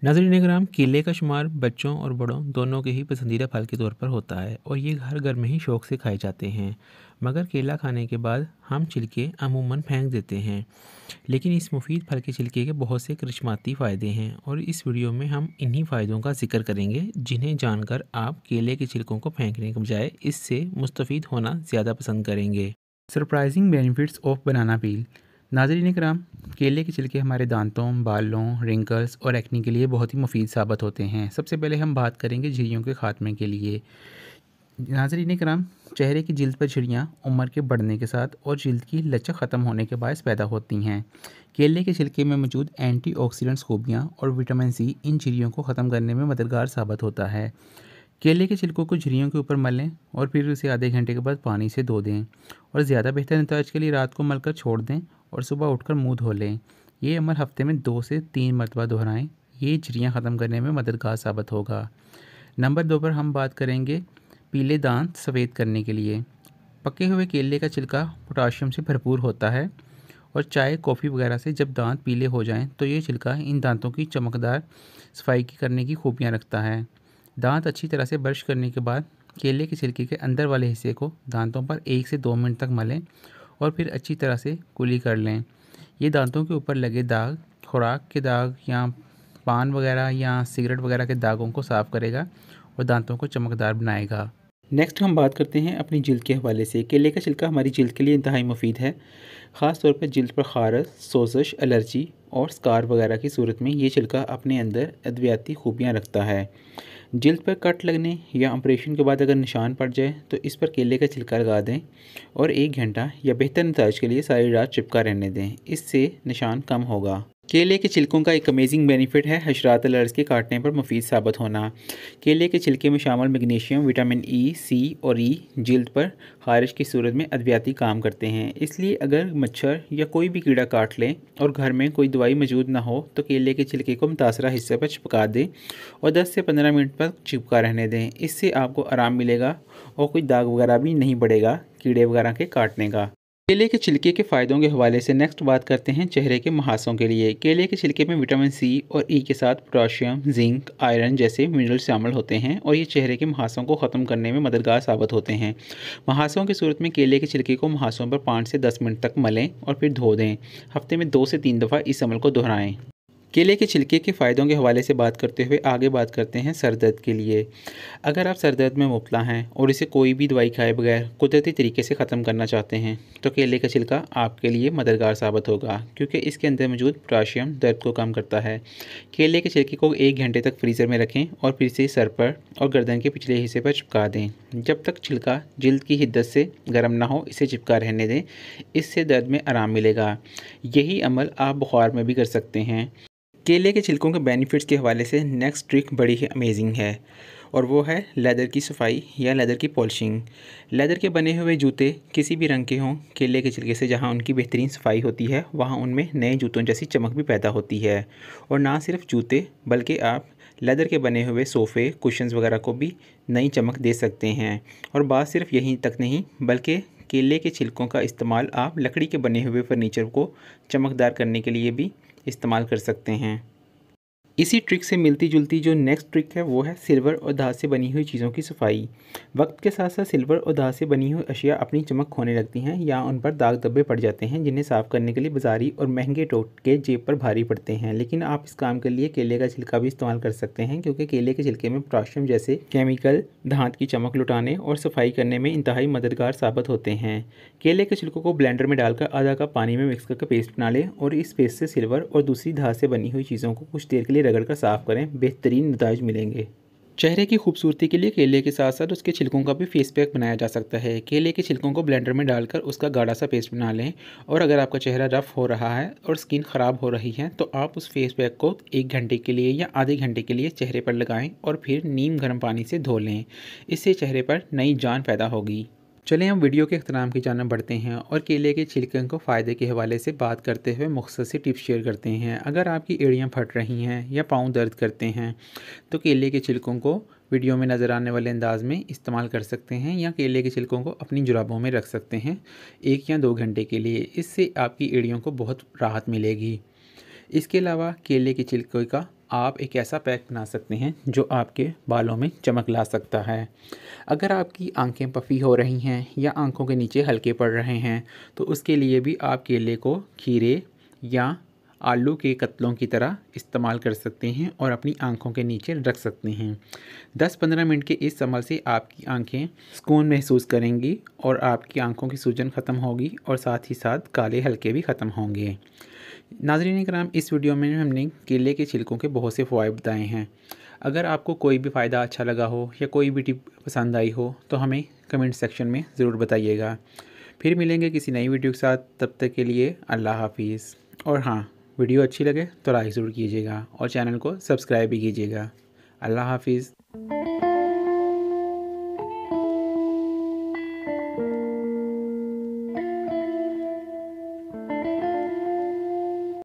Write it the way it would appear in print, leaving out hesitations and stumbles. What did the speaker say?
नाज़रीन कराम, केले का शुमार बच्चों और बड़ों दोनों के ही पसंदीदा फल के तौर पर होता है और ये हर घर में ही शौक़ से खाए जाते हैं। मगर केला खाने के बाद हम छिलके अमूमन फेंक देते हैं। लेकिन इस मुफीद फल के छिलके के बहुत से करिश्माती फ़ायदे हैं और इस वीडियो में हम इन्हीं फ़ायदों का जिक्र करेंगे, जिन्हें जानकर आप केले के छिलकों को फेंकने के बजाय इससे मुस्तफ़ीद होना ज़्यादा पसंद करेंगे। सरप्राइजिंग बेनिफिट्स ऑफ बनाना पील। नाज़रीन कराम, केले के छिलके हमारे दांतों, बालों, रिंकल्स और एक्ने के लिए बहुत ही मुफीद साबित होते हैं। सबसे पहले हम बात करेंगे झुर्रियों के ख़ात्मे के लिए। नाज़रीन कराम, चेहरे की जिल्द पर झुर्रियाँ उम्र के बढ़ने के साथ और जिल्द की लचक ख़त्म होने के बायस पैदा होती हैं। केले के छिलके में मौजूद एंटीऑक्सीडेंट्स खूबियाँ और विटामिन सी इन झुर्रियों को ख़त्म करने में मददगार साबित होता है। केले के छिलकों को झुर्रियों के ऊपर मलें और फिर उसे आधे घंटे के बाद पानी से धो दें और ज़्यादा बेहतर नताज के लिए रात को मलकर छोड़ दें और सुबह उठकर मुंह धो लें। ये अमल हफ्ते में 2 से 3 मरतबा दोहराएं। ये झुर्रियाँ ख़त्म करने में मददगार साबित होगा। नंबर 2 पर हम बात करेंगे पीले दांत सफ़ेद करने के लिए। पके हुए केले का छिलका पोटाशियम से भरपूर होता है और चाय, कॉफ़ी वगैरह से जब दांत पीले हो जाएं तो ये छिलका इन दांतों की चमकदार सफाई करने की खूबियाँ रखता है। दांत अच्छी तरह से ब्रश करने के बाद केले के छिलके के अंदर वाले हिस्से को दांतों पर 1 से 2 मिनट तक मलें और फिर अच्छी तरह से कुली कर लें। ये दांतों के ऊपर लगे दाग, खुराक के दाग या पान वगैरह या सिगरेट वगैरह के दागों को साफ़ करेगा और दांतों को चमकदार बनाएगा। नेक्स्ट हम बात करते हैं अपनी जिल्द के हवाले से। केले का छिलका हमारी जिल्द के लिए इंतहाई मुफीद है। ख़ास तौर पर जिल्द पर ख़ारश, सोजश, एलर्जी और स्कार वगैरह की सूरत में ये छिलका अपने अंदर अद्वियाती खूबियाँ रखता है। जिल्द पर कट लगने या ऑपरेशन के बाद अगर निशान पड़ जाए तो इस पर केले का छिलका लगा दें और 1 घंटा या बेहतर नताज के लिए सारी रात चिपका रहने दें। इससे निशान कम होगा। केले के छिलकों का एक अमेजिंग बेनिफिट है हशरात अलर्ज के काटने पर मुफीद साबित होना। केले के छिलके में शामिल मैग्नीशियम, विटामिन ई, सी और ई जिल्द पर ख़ारिश की सूरत में अद्वियाती काम करते हैं। इसलिए अगर मच्छर या कोई भी कीड़ा काट लें और घर में कोई दवाई मौजूद ना हो तो केले के छिलके को मुतासरा हिस्से पर चिपका दें और 10 से 15 मिनट तक चिपका रहने दें। इससे आपको आराम मिलेगा और कोई दाग वगैरह भी नहीं बढ़ेगा कीड़े वगैरह के काटने का। केले के छिलके के फ़ायदों के हवाले से नेक्स्ट बात करते हैं चेहरे के मुहासों के लिए। केले के छिलके में विटामिन सी और ई के साथ पोटाशियम, जिंक, आयरन जैसे मिनरल्स शामिल होते हैं और ये चेहरे के मुहासों को ख़त्म करने में मददगार साबित होते हैं। मुहासों की सूरत में केले के छिलके को मुहासों पर 5 से 10 मिनट तक मलें और फिर धो दें। हफ्ते में 2 से 3 दफ़ा इस अमल को दोहराएँ। केले के छिलके के फ़ायदों के हवाले से बात करते हुए आगे बात करते हैं सर दर्द के लिए। अगर आप सर दर्द में मुब्तला हैं और इसे कोई भी दवाई खाए बगैर कुदरती तरीके से ख़त्म करना चाहते हैं तो केले का छिलका आपके लिए मददगार साबित होगा, क्योंकि इसके अंदर मौजूद पोटाशियम दर्द को कम करता है। केले के छिलके को 1 घंटे तक फ्रीज़र में रखें और फिर से सर पर और गर्दन के पिछले हिस्से पर चिपका दें। जब तक छिलका जिल्द की हिद्दत से गर्म ना हो इसे चिपका रहने दें। इससे दर्द में आराम मिलेगा। यही अमल आप बुखार में भी कर सकते हैं। केले के छिलकों के बेनिफिट्स के हवाले से नेक्स्ट ट्रिक बड़ी ही अमेजिंग है और वो है लेदर की सफाई या लेदर की पॉलिशिंग। लेदर के बने हुए जूते किसी भी रंग के हों, केले के छिलके से जहाँ उनकी बेहतरीन सफाई होती है वहाँ उनमें नए जूतों जैसी चमक भी पैदा होती है। और ना सिर्फ जूते बल्कि आप लेदर के बने हुए सोफ़े, कुशन्स वगैरह को भी नई चमक दे सकते हैं। और बात सिर्फ यहीं तक नहीं बल्कि केले के छिलकों का इस्तेमाल आप लकड़ी के बने हुए फर्नीचर को चमकदार करने के लिए भी इस्तेमाल कर सकते हैं। इसी ट्रिक से मिलती जुलती जो नेक्स्ट ट्रिक है वो है सिल्वर और धात से बनी हुई चीज़ों की सफाई। वक्त के साथ साथ सिल्वर और धात से बनी हुई अशिया अपनी चमक खोने लगती हैं या उन पर दाग धब्बे पड़ जाते हैं, जिन्हें साफ़ करने के लिए बाजारी और महंगे टोटके जेब पर भारी पड़ते हैं। लेकिन आप इस काम के लिए केले का छिलका भी इस्तेमाल कर सकते हैं, क्योंकि केले के छिलके में पोटाशियम जैसे केमिकल धात की चमक लुटाने और सफाई करने में इंतहाई मददगार साबित होते हैं। केले के छिलकों को ब्लेंडर में डालकर आधा कप पानी में मिक्स करके पेस्ट बना लें और इस पेस्ट से सिल्वर और दूसरी धात से बनी हुई चीज़ों को कुछ देर के लिए रगड़ कर साफ़ करें। बेहतरीन नताइज मिलेंगे। चेहरे की खूबसूरती के लिए केले के साथ साथ उसके छिलकों का भी फेस पैक बनाया जा सकता है। केले के छिलकों को ब्लेंडर में डालकर उसका गाढ़ा सा पेस्ट बना लें और अगर आपका चेहरा रफ़ हो रहा है और स्किन ख़राब हो रही है तो आप उस फेस पैक को 1 घंटे के लिए या आधे घंटे के लिए चेहरे पर लगाएं और फिर नीम गर्म पानी से धो लें। इससे चेहरे पर नई जान पैदा होगी। चलें हम वीडियो के अख्ताम की जानिब बढ़ते हैं और केले के छिलके को फ़ायदे के हवाले से बात करते हुए मुख्तसर सी टिप्स शेयर करते हैं। अगर आपकी एड़ियाँ फट रही हैं या पाँव दर्द करते हैं तो केले के छिलकों को वीडियो में नज़र आने वाले अंदाज़ में इस्तेमाल कर सकते हैं या केले के छिलकों को अपनी जुराबों में रख सकते हैं 1 या 2 घंटे के लिए। इससे आपकी एड़ियों को बहुत राहत मिलेगी। इसके अलावा केले के छिलके का आप एक ऐसा पैक बना सकते हैं जो आपके बालों में चमक ला सकता है। अगर आपकी आंखें पफ़ी हो रही हैं या आंखों के नीचे हल्के पड़ रहे हैं तो उसके लिए भी आप केले को खीरे या आलू के कतलों की तरह इस्तेमाल कर सकते हैं और अपनी आंखों के नीचे रख सकते हैं। 10-15 मिनट के इस अमल से आपकी आंखें सुकून महसूस करेंगी और आपकी आंखों की सूजन ख़त्म होगी और साथ ही साथ काले हल्के भी ख़त्म होंगे। नाज़रीन कराम, इस वीडियो में हमने केले के छिलकों के बहुत से फ़वाइद बताए हैं। अगर आपको कोई भी फ़ायदा अच्छा लगा हो या कोई भी टिप पसंद आई हो तो हमें कमेंट सेक्शन में ज़रूर बताइएगा। फिर मिलेंगे किसी नई वीडियो के साथ, तब तक के लिए अल्लाह हाफ़िज़। और हाँ, वीडियो अच्छी लगे तो लाइक ज़रूर कीजिएगा और चैनल को सब्सक्राइब भी कीजिएगा। अल्लाह हाफ़िज़।